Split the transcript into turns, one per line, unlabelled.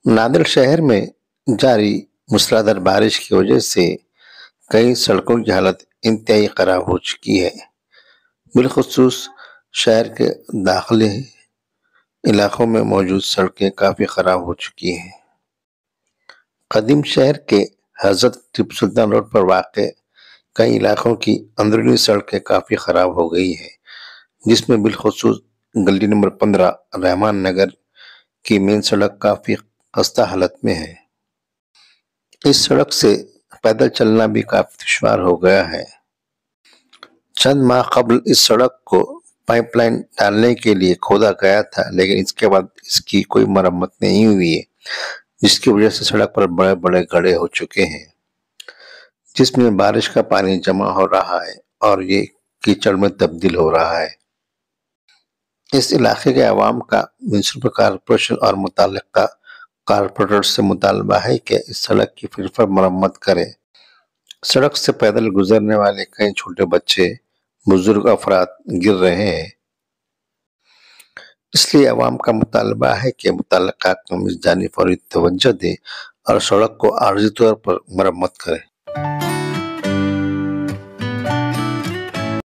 नांदेड़ शहर में जारी मूसलाधार बारिश की वजह से कई सड़कों की हालत इंतहाई खराब हो चुकी है। बिलखुसूस शहर के दाखिली इलाकों में मौजूद सड़कें काफ़ी खराब हो चुकी हैं। कदीम शहर के हजरत टिपू सुल्तान रोड पर वाक़ कई इलाकों की अंदरूनी सड़कें काफ़ी खराब हो गई हैं, जिसमें बिलखुसूस गली नंबर 15 रहमान नगर की मेन सड़क काफ़ी खस्ता हालत में है। इस सड़क से पैदल चलना भी काफ़ी दुश्वार हो गया है। चंद माह कबल इस सड़क को पाइपलाइन डालने के लिए खोदा गया था, लेकिन इसके बाद इसकी कोई मरम्मत नहीं हुई है, जिसकी वजह से सड़क पर बड़े बड़े गड्ढे हो चुके हैं, जिसमें बारिश का पानी जमा हो रहा है और ये कीचड़ में तब्दील हो रहा है। इस इलाके के अवाम का म्युनिसिपल कॉर्पोरेशन और मुतल्लिका कॉर्पोरेटर से मुतालबा है कि इस सड़क की फिर मरम्मत करें। सड़क से पैदल गुजरने वाले कई छोटे बच्चे, बुजुर्ग अफराद गिर रहे हैं, इसलिए अवाम का मुतालबा है कि मुतल्लिका कौम इस जानिब फौरी तवज्जो दे और सड़क को आर्जी तौर पर मरम्मत करे।